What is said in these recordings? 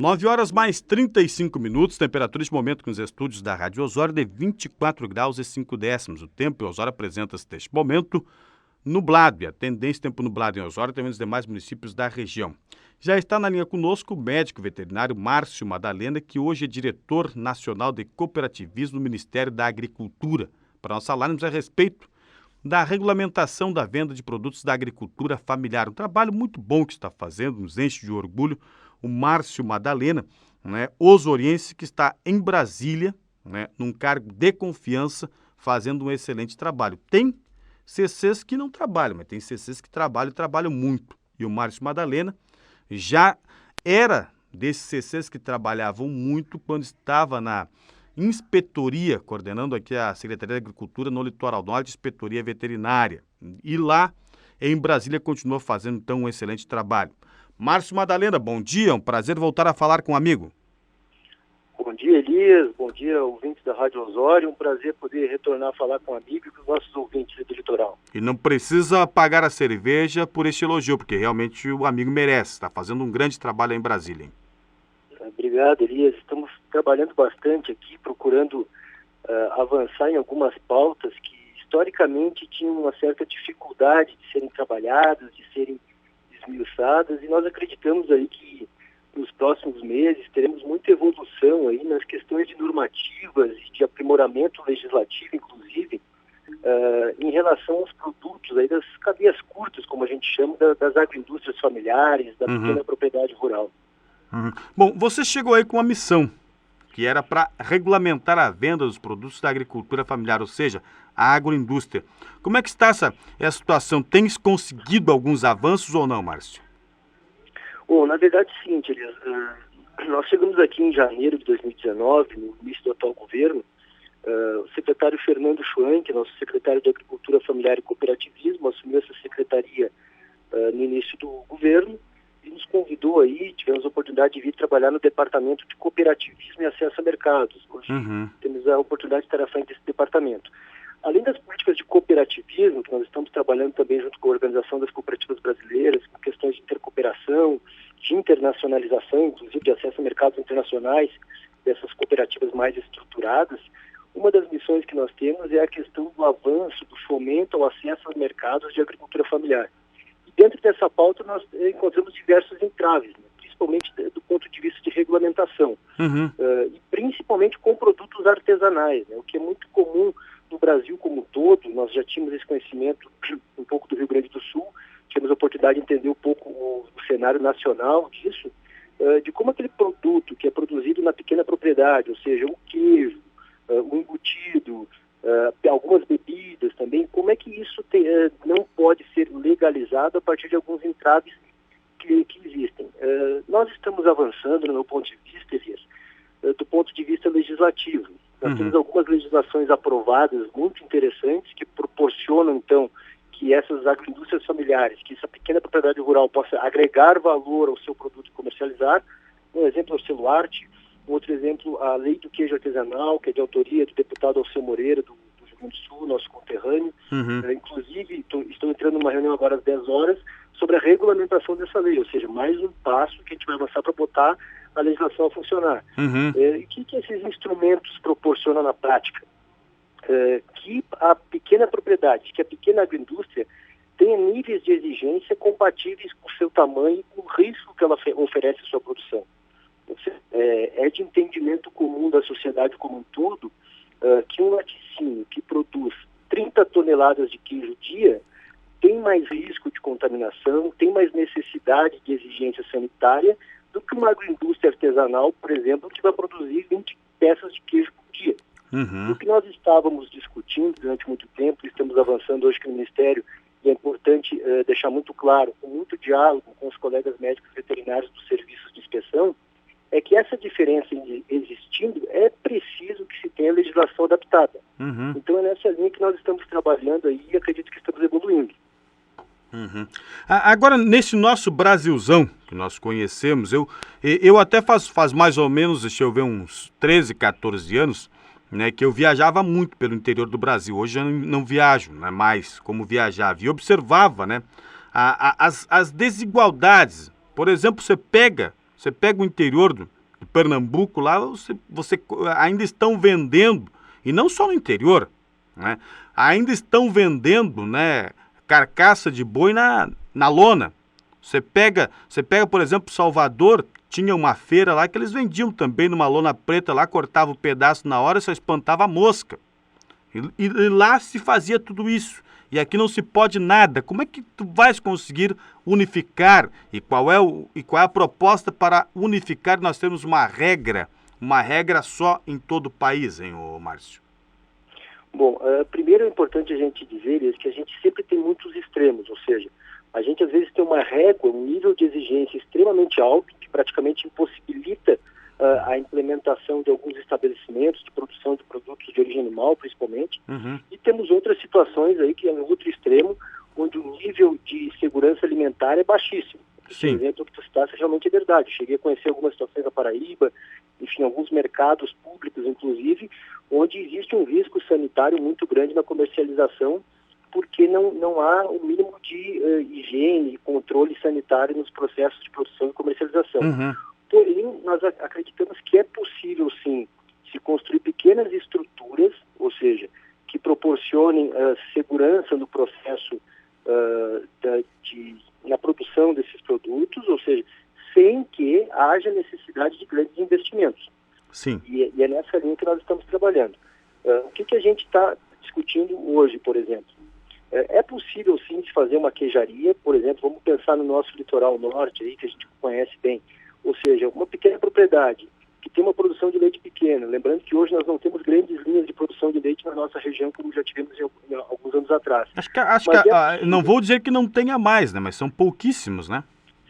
9 horas mais 35 minutos, temperatura de momento com os estúdios da Rádio Osório de 24 graus e 5 décimos. O tempo em Osório apresenta-se neste momento nublado, e a tendência tempo nublado em Osório também nos demais municípios da região. Já está na linha conosco o médico veterinário Márcio Madalena, que hoje é diretor nacional de cooperativismo do Ministério da Agricultura, para nós falarmos a respeito da regulamentação da venda de produtos da agricultura familiar. Um trabalho muito bom que está fazendo, nos enche de orgulho, o Márcio Madalena, osoriense, que está em Brasília, num cargo de confiança, fazendo um excelente trabalho. Tem CCs que não trabalham, mas tem CCs que trabalham e trabalham muito. E o Márcio Madalena já era desses CCs que trabalhavam muito quando estava na inspetoria, coordenando aqui a Secretaria de Agricultura no Litoral Norte, inspetoria veterinária. E lá em Brasília continua fazendo então um excelente trabalho. Márcio Madalena, bom dia, um prazer voltar a falar com um amigo. Bom dia, Elias, bom dia, ouvintes da Rádio Osório, um prazer poder retornar a falar com um amigo e com os nossos ouvintes do litoral. E não precisa pagar a cerveja por este elogio, porque realmente o amigo merece, está fazendo um grande trabalho aí em Brasília, hein? Obrigado, Elias, estamos trabalhando bastante aqui, procurando avançar em algumas pautas que historicamente tinham uma certa dificuldade de serem trabalhadas, de serem esmiuçadas, e nós acreditamos aí que nos próximos meses teremos muita evolução aí nas questões de normativas e de aprimoramento legislativo, inclusive, em relação aos produtos aí das cadeias curtas, como a gente chama, das agroindústrias familiares, da pequena propriedade rural. Bom, você chegou aí com uma missão, que era para regulamentar a venda dos produtos da agricultura familiar, ou seja, a agroindústria. Como é que está essa situação? Tens conseguido alguns avanços ou não, Márcio? Bom, na verdade é o seguinte, Elias, nós chegamos aqui em janeiro de 2019, no início do atual governo, o secretário Fernando Schwank, nosso secretário de Agricultura Familiar e Cooperativismo, assumiu essa secretaria no início do governo e nos convidou aí, tivemos a oportunidade de vir trabalhar no Departamento de Cooperativismo e Acesso a Mercados. Hoje temos a oportunidade de estar à frente desse departamento. Além das políticas de cooperativismo, que nós estamos trabalhando também junto com a Organização das Cooperativas Brasileiras, com questões de intercooperação, de internacionalização, inclusive de acesso a mercados internacionais, dessas cooperativas mais estruturadas, uma das missões que nós temos é a questão do avanço, do fomento ao acesso aos mercados de agricultura familiar. E dentro dessa pauta nós encontramos diversos entraves, principalmente do ponto de vista de regulamentação, e principalmente com produtos artesanais, o que é muito comum no Brasil como um todo. Nós já tínhamos esse conhecimento um pouco do Rio Grande do Sul, tivemos a oportunidade de entender um pouco o cenário nacional disso, de como aquele produto que é produzido na pequena propriedade, ou seja, o queijo, o embutido, algumas bebidas também, como é que isso não pode ser legalizado a partir de alguns entraves que existem. Nós estamos avançando, no meu ponto de vista, Elias, do ponto de vista legislativo. Nós temos algumas legislações aprovadas muito interessantes que proporcionam, então, que essas agroindústrias familiares, que essa pequena propriedade rural possa agregar valor ao seu produto e comercializar. Um exemplo é o Celuarte, outro exemplo a lei do queijo artesanal, que é de autoria do deputado Alceu Moreira, do Rio Grande do Sul, nosso conterrâneo. Inclusive, estou entrando numa reunião agora às 10 horas sobre a regulamentação dessa lei, ou seja, mais um passo que a gente vai avançar para botar a legislação a funcionar. E o que esses instrumentos proporcionam na prática? Que a pequena propriedade, que a pequena agroindústria tenha níveis de exigência compatíveis com o seu tamanho e com o risco que ela oferece à sua produção. É de entendimento comum da sociedade como um todo que um laticínio que produz 30 toneladas de queijo dia tem mais risco de contaminação, tem mais necessidade de exigência sanitária do que uma agroindústria artesanal, por exemplo, que vai produzir 20 peças de queijo por dia. O que nós estávamos discutindo durante muito tempo, estamos avançando hoje no Ministério, e é importante deixar muito claro, com muito diálogo com os colegas médicos veterinários dos serviços de inspeção, é que essa diferença existindo, é preciso que se tenha legislação adaptada. Então é nessa linha que nós estamos trabalhando aí e acredito que estamos evoluindo. Agora, nesse nosso Brasilzão que nós conhecemos, eu até faz mais ou menos, deixa eu ver, uns 13, 14 anos, que eu viajava muito pelo interior do Brasil. Hoje eu não viajo mais como viajava. E observava as desigualdades. Por exemplo, você pega Você pega o interior de Pernambuco, lá você ainda estão vendendo, e não só no interior, né? Ainda estão vendendo, né, carcaça de boi na lona. Você pega, por exemplo, Salvador, tinha uma feira lá que eles vendiam também numa lona preta, lá cortava o pedaço na hora e só espantava a mosca. E lá se fazia tudo isso. E aqui não se pode nada. Como é que tu vais conseguir unificar? E qual é a proposta para unificar? Nós temos uma regra só em todo o país, hein, ô Márcio? Bom, primeiro é importante a gente dizer que a gente sempre tem muitos extremos, ou seja, a gente às vezes tem uma régua, um nível de exigência extremamente alto, que praticamente impossibilita a implementação de alguns estabelecimentos de produção de produtos de origem animal, principalmente, e temos outras situações aí que é um outro extremo, onde o nível de segurança alimentar é baixíssimo. Sim. O exemplo que tu citaste realmente é verdade. Cheguei a conhecer algumas situações na Paraíba, enfim, alguns mercados públicos, inclusive, onde existe um risco sanitário muito grande na comercialização, porque não há o mínimo de higiene e controle sanitário nos processos de produção e comercialização. Porém, nós acreditamos que é possível, sim, se construir pequenas estruturas, ou seja, que proporcionem segurança no processo na produção desses produtos, ou seja, sem que haja necessidade de grandes investimentos. Sim. E é nessa linha que nós estamos trabalhando. O que a gente está discutindo hoje, por exemplo? É possível, sim, se fazer uma queijaria, por exemplo, vamos pensar no nosso litoral norte, aí, que a gente conhece bem, ou seja, uma pequena propriedade que tem uma produção de leite pequena. Lembrando que hoje nós não temos grandes linhas de produção de leite na nossa região, como já tivemos em alguns anos atrás. Não vou dizer que não tenha mais, né? Mas são pouquíssimos, né?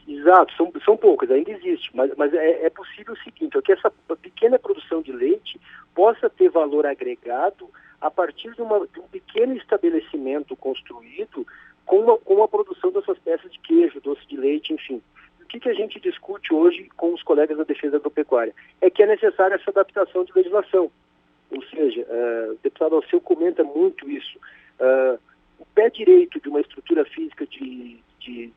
Exato, são poucas, ainda existe, mas é possível o seguinte, que essa pequena produção de leite possa ter valor agregado a partir de um pequeno estabelecimento construído com a produção dessas peças de queijo, doce de leite, enfim. O que a gente discute hoje com os colegas da Defesa Agropecuária? É que é necessária essa adaptação de legislação. Ou seja, o deputado Alceu comenta muito isso. O pé direito de uma estrutura física de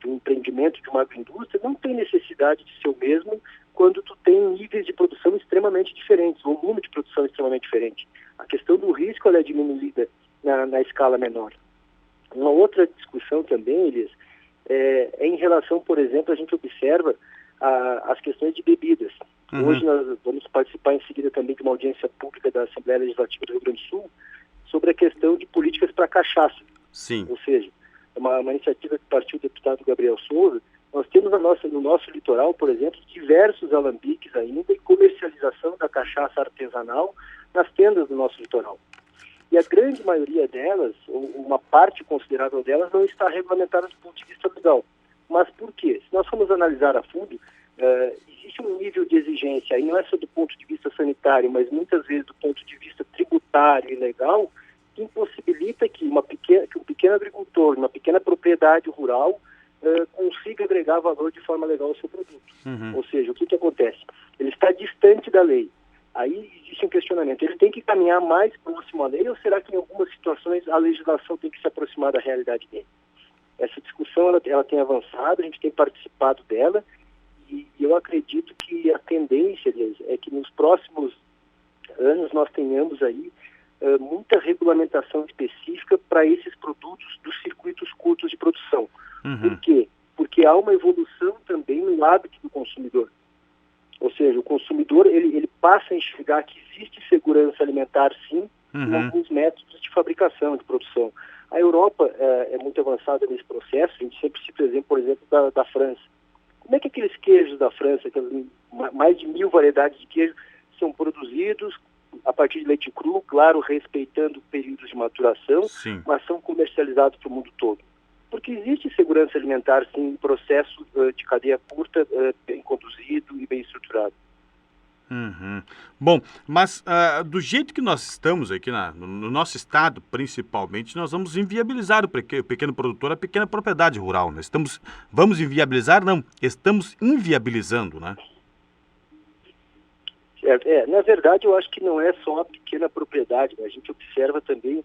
um empreendimento, de uma agroindústria, não tem necessidade de ser o mesmo quando tu tem níveis de produção extremamente diferentes, volume de produção extremamente diferente. A questão do risco ela é diminuída na escala menor. Uma outra discussão também, Elias, é em relação, por exemplo, a gente observa as questões de bebidas. Hoje nós vamos participar em seguida também de uma audiência pública da Assembleia Legislativa do Rio Grande do Sul sobre a questão de políticas para a cachaça. Sim. Ou seja, uma iniciativa que partiu do deputado Gabriel Souza. Nós temos no nosso litoral, por exemplo, diversos alambiques ainda e comercialização da cachaça artesanal nas tendas do nosso litoral. E a grande maioria delas, ou uma parte considerável delas, não está regulamentada do ponto de vista legal. Mas por quê? Se nós formos analisar a fundo, existe um nível de exigência, aí não é só do ponto de vista sanitário, mas muitas vezes do ponto de vista tributário e legal, que impossibilita que um pequeno agricultor, uma pequena propriedade rural, consiga agregar valor de forma legal ao seu produto. Ou seja, o que acontece? Ele está distante da lei. Aí existe um questionamento. Ele tem que caminhar mais próximo à lei ou será que em algumas situações a legislação tem que se aproximar da realidade dele? Essa discussão ela tem avançado, a gente tem participado dela e eu acredito que a tendência, Elias, é que nos próximos anos nós tenhamos aí muita regulamentação específica para esses produtos dos circuitos curtos de produção. Por quê? Porque há uma evolução também no hábito do consumidor. Ou seja, o consumidor ele passa a enxergar que existe segurança alimentar, sim, em alguns métodos de fabricação, de produção. A Europa é muito avançada nesse processo. A gente sempre cita o exemplo, por exemplo, da França. Como é que aqueles queijos da França, mais de 1000 variedades de queijo, são produzidos a partir de leite cru, claro, respeitando períodos de maturação, sim, mas são comercializados para o mundo todo? Porque existe segurança alimentar, sim, em processo de cadeia curta, bem conduzido e bem estruturado. Bom, mas do jeito que nós estamos aqui no nosso estado, principalmente, nós vamos inviabilizar o pequeno produtor, a pequena propriedade rural. Né? Vamos inviabilizar? Não, estamos inviabilizando, né? Na verdade, eu acho que não é só a pequena propriedade, né? A gente observa também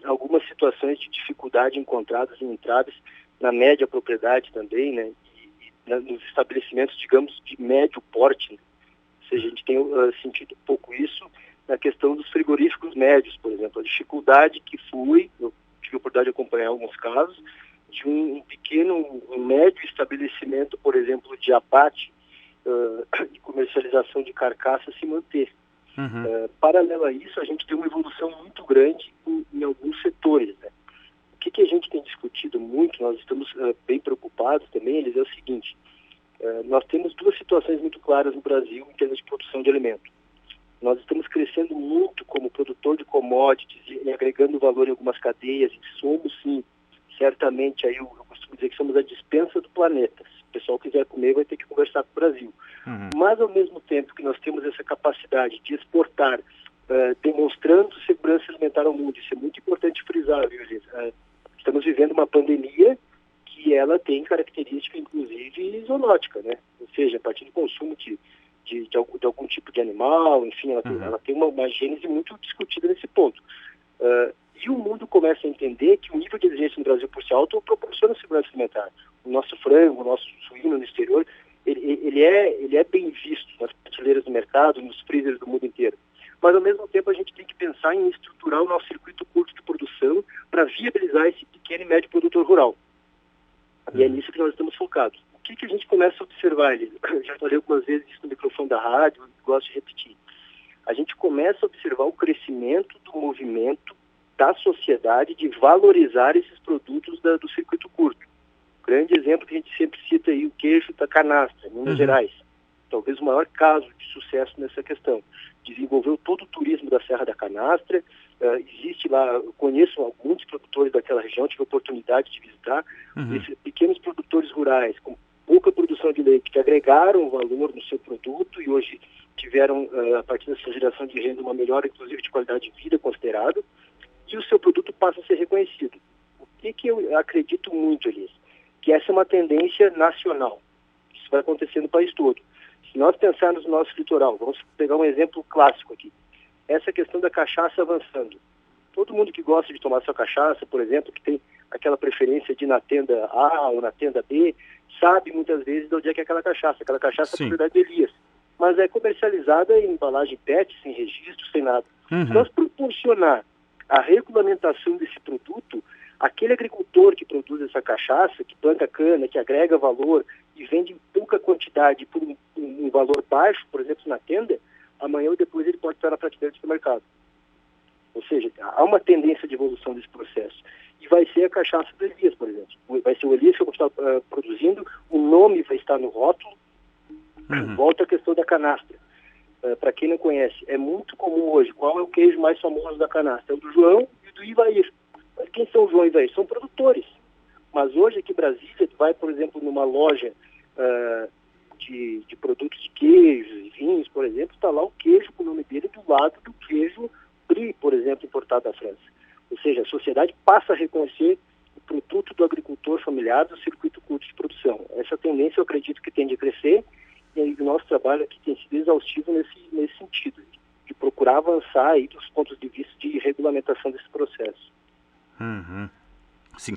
algumas situações de dificuldade encontradas em entraves na média propriedade também, né? E nos estabelecimentos, digamos, de médio porte. Ou seja, a gente tem sentido um pouco isso na questão dos frigoríficos médios, por exemplo. A dificuldade que eu tive a oportunidade de acompanhar alguns casos, de um pequeno, um médio estabelecimento, por exemplo, de abate e comercialização de carcaça se manter. Paralelo a isso, a gente tem uma evolução muito grande em alguns setores, né? O que a gente tem discutido muito, nós estamos bem preocupados também, é o seguinte: nós temos duas situações muito claras no Brasil em termos de produção de alimento. Nós estamos crescendo muito como produtor de commodities e agregando valor em algumas cadeias, e somos, sim, certamente, aí eu costumo dizer que somos a despensa do planeta. Se o pessoal quiser comer, vai ter que conversar com o Brasil. Mas, ao mesmo tempo que nós temos essa capacidade de exportar, demonstrando segurança alimentar ao mundo, isso é muito importante frisar, viu, Elisa? Estamos vivendo uma pandemia que ela tem característica, inclusive, zoonótica, né? Ou seja, a partir do consumo de algum tipo de animal, enfim, ela tem uma gênese muito discutida nesse ponto. E o mundo começa a entender que o nível de exigência no Brasil por si alto proporciona segurança alimentar. O nosso frango, o nosso suíno no exterior, ele é bem visto nas prateleiras do mercado, nos freezers do mundo inteiro. Mas, ao mesmo tempo, a gente tem que pensar em estruturar o nosso circuito curto de produção para viabilizar esse pequeno e médio produtor rural. E é nisso que nós estamos focados. O que a gente começa a observar, Elisa? Eu já falei algumas vezes isso no microfone da rádio, gosto de repetir. A gente começa a observar o crescimento do movimento da sociedade de valorizar esses produtos do circuito curto. Grande exemplo que a gente sempre cita aí, o queijo da canastra, em Minas Gerais. Talvez o maior caso de sucesso nessa questão. Desenvolveu todo o turismo da Serra da Canastra, existe lá, eu conheço muitos produtores daquela região, tive a oportunidade de visitar, esses pequenos produtores rurais com pouca produção de leite, que agregaram valor no seu produto e hoje tiveram, a partir dessa geração de renda, uma melhora, inclusive, de qualidade de vida considerado, e o seu produto passa a ser reconhecido. O que eu acredito muito, Elias? Que essa é uma tendência nacional. Isso vai acontecer no país todo. Se nós pensarmos no nosso litoral, vamos pegar um exemplo clássico aqui. Essa questão da cachaça avançando. Todo mundo que gosta de tomar sua cachaça, por exemplo, que tem aquela preferência de ir na tenda A ou na tenda B, sabe muitas vezes de onde é que é aquela cachaça. Aquela cachaça é propriedade do Elias. Mas é comercializada em embalagem PET, sem registro, sem nada. Se nós proporcionar a regulamentação desse produto, aquele agricultor que produz essa cachaça, que planta cana, que agrega valor e vende em pouca quantidade por um valor baixo, por exemplo, na tenda, amanhã ou depois ele pode estar na prateleira do supermercado. Ou seja, há uma tendência de evolução desse processo. E vai ser a cachaça do Elias, por exemplo. Vai ser o Elias que eu vou estar produzindo, o nome vai estar no rótulo. Volta a questão da canastra. Para quem não conhece, é muito comum hoje. Qual é o queijo mais famoso da canastra? É o do João e do Ivair. Mas quem são o João e o Ivair? São produtores. Mas hoje aqui em Brasília, tu vai, por exemplo, numa loja de produtos de queijos e vinhos, por exemplo, está lá o queijo com o nome dele do lado do queijo Brie, por exemplo, importado da França. Ou seja, a sociedade passa a reconhecer o produto do agricultor familiar do circuito curto de produção. Essa tendência eu acredito que tende a crescer, e aí o nosso trabalho aqui tem sido exaustivo nesse sentido, de procurar avançar aí dos pontos de vista de regulamentação desse processo. Sim.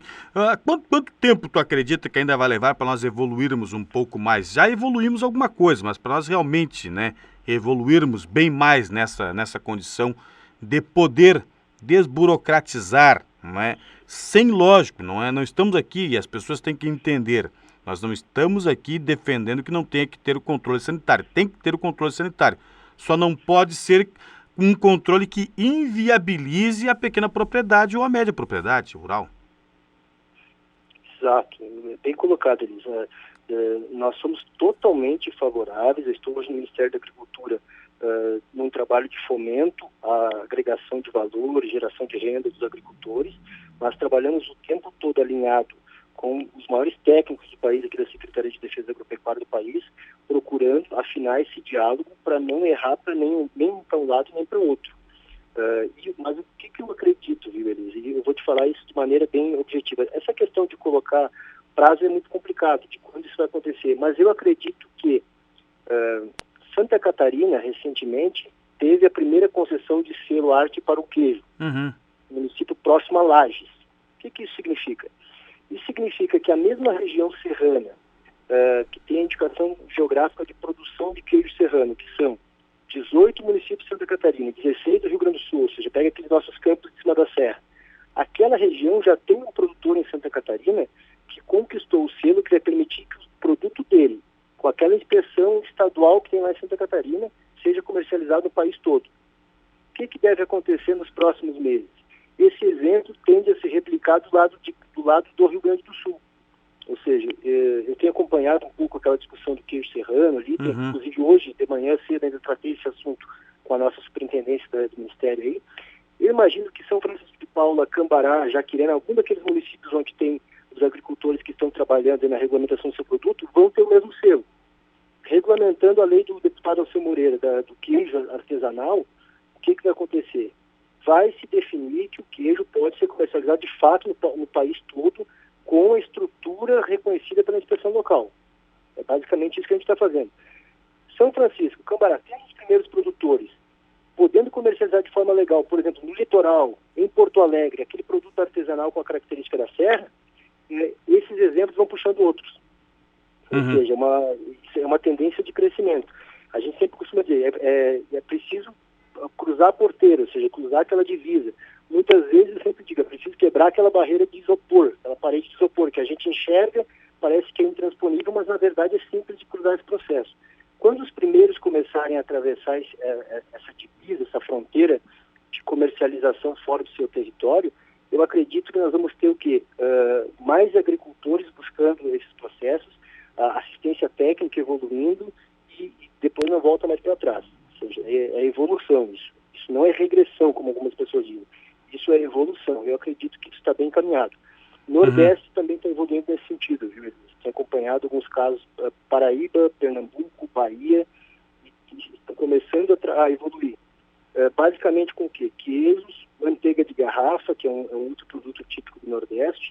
Quanto tempo tu acredita que ainda vai levar para nós evoluirmos um pouco mais? Já evoluímos alguma coisa, mas para nós realmente, né, evoluirmos bem mais nessa condição de poder desburocratizar, não é? Sem lógico, não estamos aqui, e as pessoas têm que entender, nós não estamos aqui defendendo que não tenha que ter o controle sanitário, tem que ter o controle sanitário, só não pode ser um controle que inviabilize a pequena propriedade ou a média propriedade rural. Exato, bem colocado, Elisa. Nós somos totalmente favoráveis, eu estou hoje no Ministério da Agricultura num trabalho de fomento à agregação de valor e geração de renda dos agricultores. Nós trabalhamos o tempo todo alinhado com os maiores técnicos do país, aqui da Secretaria de Defesa Agropecuária do país, procurando afinar esse diálogo para não errar para nem para um lado nem para o outro. Mas o que eu acredito, viu, Elisa? E eu vou te falar isso de maneira bem objetiva. Essa questão de colocar prazo é muito complicado, de quando isso vai acontecer. Mas eu acredito que Santa Catarina, recentemente, teve a primeira concessão de selo arte para o queijo, no município próximo a Lages. O que isso significa? Isso significa que a mesma região serrana, que tem a indicação geográfica de produção de queijo serrano, que são 18 municípios de Santa Catarina, 16 do Rio Grande do Sul, ou seja, pega aqueles nossos campos de cima da serra. Aquela região já tem um produtor em Santa Catarina que conquistou o selo que vai permitir que o produto dele, com aquela inspeção estadual que tem lá em Santa Catarina, seja comercializado no país todo. O que deve acontecer nos próximos meses? Esse exemplo tende a ser replicado do lado do Rio Grande do Sul. Ou seja, eu tenho acompanhado um pouco aquela discussão do queijo serrano ali, inclusive hoje, de manhã cedo, ainda tratei esse assunto com a nossa superintendência do Ministério aí. Eu imagino que São Francisco de Paula, Cambará, Jaquirena, algum daqueles municípios onde tem os agricultores que estão trabalhando na regulamentação do seu produto, vão ter o mesmo selo. Regulamentando a lei do deputado Alceu Moreira, do queijo artesanal, o que vai acontecer? Vai se definir que o queijo pode ser comercializado de fato no país todo, com a estrutura reconhecida pela inspeção local. É basicamente isso que a gente está fazendo. São Francisco, Cambará, temos os primeiros produtores, podendo comercializar de forma legal, por exemplo, no litoral, em Porto Alegre, aquele produto artesanal com a característica da serra, esses exemplos vão puxando outros. Ou seja, é uma tendência de crescimento. A gente sempre costuma dizer, é preciso cruzar a porteira, ou seja, cruzar aquela divisa. Muitas vezes eu sempre digo, é preciso quebrar aquela barreira de isopor, aquela parede de isopor, que a gente enxerga, parece que é intransponível, mas na verdade é simples de cruzar esse processo. Quando os primeiros começarem a atravessar essa divisa, essa fronteira de comercialização fora do seu território, eu acredito que nós vamos ter o quê? Mais agricultores buscando esses processos, a assistência técnica evoluindo e depois não volta mais para trás. Ou seja, é evolução isso. Isso não é regressão, como algumas pessoas dizem. Isso é evolução. Eu acredito que isso está bem encaminhado. Nordeste também está evoluindo nesse sentido, viu? Tem acompanhado alguns casos, Paraíba, Pernambuco, Bahia, e estão começando a evoluir. Basicamente com o quê? Queijos, manteiga de garrafa, que é um outro produto típico do Nordeste.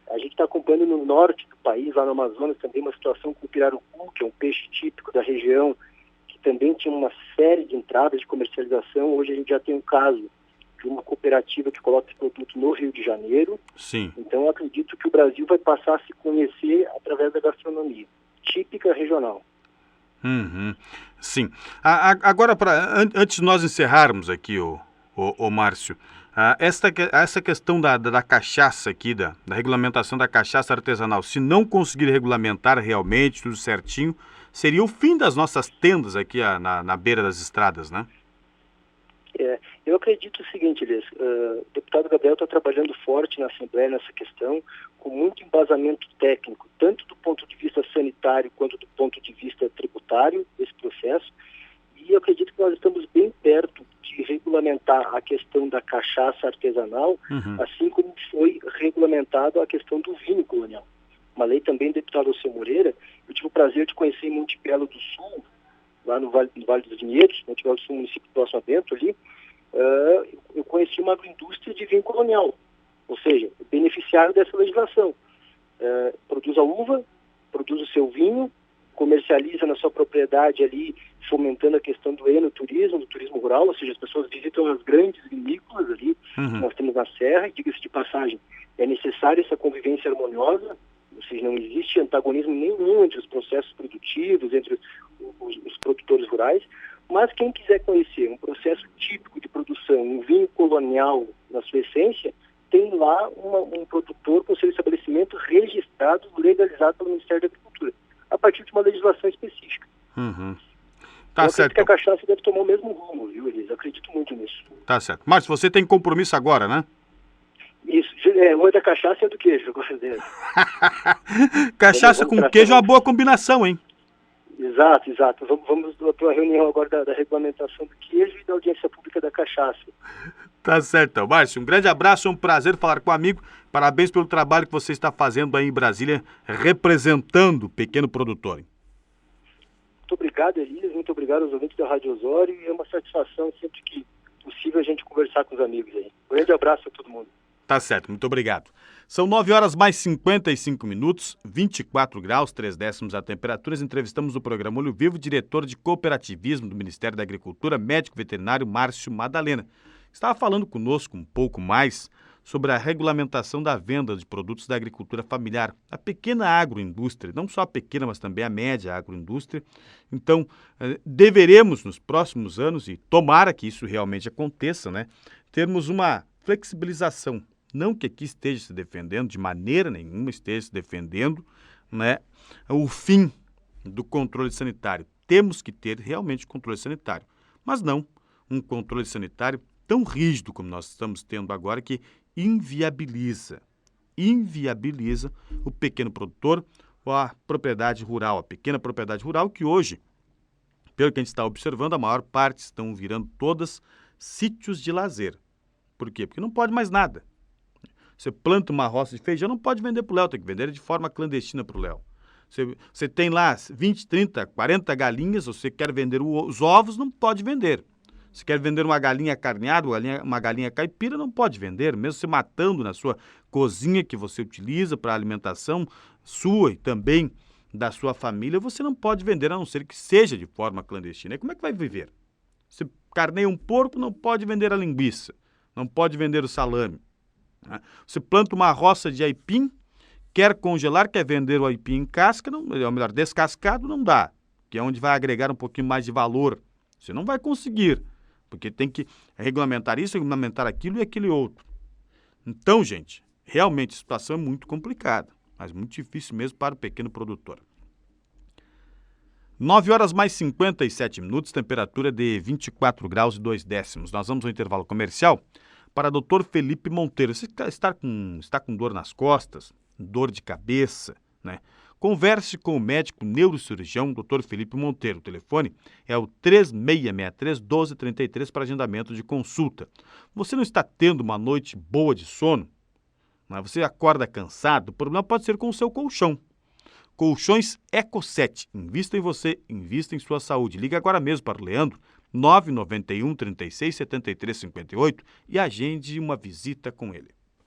A gente está acompanhando no norte do país, lá no Amazonas, também uma situação com o pirarucu, que é um peixe típico da região, que também tinha uma série de entradas de comercialização. Hoje a gente já tem um caso de uma cooperativa que coloca esse produto no Rio de Janeiro. Sim. Então eu acredito que o Brasil vai passar a se conhecer através da gastronomia típica regional. Sim. Agora, antes de nós encerrarmos aqui, o Márcio, essa questão da cachaça aqui, da regulamentação da cachaça artesanal, se não conseguir regulamentar realmente tudo certinho, seria o fim das nossas tendas aqui na beira das estradas, né? Eu acredito o seguinte, Elias, o deputado Gabriel está trabalhando forte na Assembleia nessa questão, com muito embasamento técnico, tanto do ponto de vista sanitário quanto do ponto de vista tributário desse processo, e eu acredito que nós estamos bem perto de regulamentar a questão da cachaça artesanal, assim como foi regulamentado a questão do vinho colonial. Uma lei também do deputado Alceu Moreira. Eu tive o prazer de conhecer em Monte Belo do Sul, lá no Vale dos Vinhedos, Monte Belo do Sul, município próximo a Bento ali. Eu conheci uma agroindústria de vinho colonial, ou seja, beneficiário dessa legislação. Produz a uva, produz o seu vinho, comercializa na sua propriedade ali, fomentando a questão do enoturismo, do turismo rural, ou seja, as pessoas visitam as grandes vinícolas ali, que nós temos na Serra, e diga-se de passagem, é necessária essa convivência harmoniosa, ou seja, não existe antagonismo nenhum entre os processos produtivos, entre os produtores rurais, mas quem quiser conhecer um processo típico de produção, um vinho colonial na sua essência, tem lá um produtor com seu estabelecimento registrado, legalizado pelo Ministério da Agricultura, a partir de uma legislação específica. Tá certo. Que a cachaça deve tomar o mesmo rumo, viu, Elis? Acredito muito nisso. Tá certo. Márcio, você tem compromisso agora, né? Isso. Uma da cachaça e do queijo, eu gosto dele. Cachaça com queijo é uma boa combinação, hein? Exato. Vamos para uma reunião agora da regulamentação do queijo e da audiência pública da cachaça. Tá certo, então. Márcio, um grande abraço, é um prazer falar com o amigo. Parabéns pelo trabalho que você está fazendo aí em Brasília, representando o pequeno produtor. Muito obrigado, Elias. Muito obrigado aos ouvintes da Rádio Osório. E é uma satisfação sempre que possível a gente conversar com os amigos aí. Um grande abraço a todo mundo. Tá certo, muito obrigado. São 9h mais 55, 24 graus, 3/10 a temperatura. Entrevistamos no programa Olho Vivo o diretor de cooperativismo do Ministério da Agricultura, médico veterinário Márcio Madalena. Estava falando conosco um pouco mais sobre a regulamentação da venda de produtos da agricultura familiar, a pequena agroindústria, não só a pequena, mas também a média agroindústria. Então, deveremos nos próximos anos, e tomara que isso realmente aconteça, né, termos uma flexibilização. Não que aqui esteja se defendendo, de maneira nenhuma esteja se defendendo, né, o fim do controle sanitário. Temos que ter realmente controle sanitário, mas não um controle sanitário tão rígido como nós estamos tendo agora, que inviabiliza o pequeno produtor ou a propriedade rural, a pequena propriedade rural, que hoje, pelo que a gente está observando, a maior parte estão virando todas sítios de lazer. Por quê? Porque não pode mais nada. Você planta uma roça de feijão, não pode vender para o Léo, tem que vender de forma clandestina para o Léo. Você tem lá 20, 30, 40 galinhas, você quer vender os ovos, não pode vender. Se quer vender uma galinha carneada, uma galinha caipira, não pode vender, mesmo se matando na sua cozinha que você utiliza para alimentação sua e também da sua família, você não pode vender, a não ser que seja de forma clandestina. E como é que vai viver? Se carneia um porco, não pode vender a linguiça, não pode vender o salame. Você planta uma roça de aipim, quer congelar, quer vender o aipim em casca, não, ou melhor, descascado, não dá, que é onde vai agregar um pouquinho mais de valor. Você não vai conseguir, porque tem que regulamentar isso, regulamentar aquilo e aquele outro. Então, gente, realmente a situação é muito complicada, mas muito difícil mesmo para o pequeno produtor. 9 horas mais 57 minutos, temperatura de 24 graus e 2 décimos. Nós vamos ao intervalo comercial para Dr. Felipe Monteiro. Você está com dor nas costas, dor de cabeça, né? Converse com o médico neurocirurgião Dr. Felipe Monteiro. O telefone é o 3663-1233 para agendamento de consulta. Você não está tendo uma noite boa de sono? Mas você acorda cansado? O problema pode ser com o seu colchão. Colchões Eco7. Invista em você, invista em sua saúde. Ligue agora mesmo para o Leandro, 991 36 73 58 e agende uma visita com ele.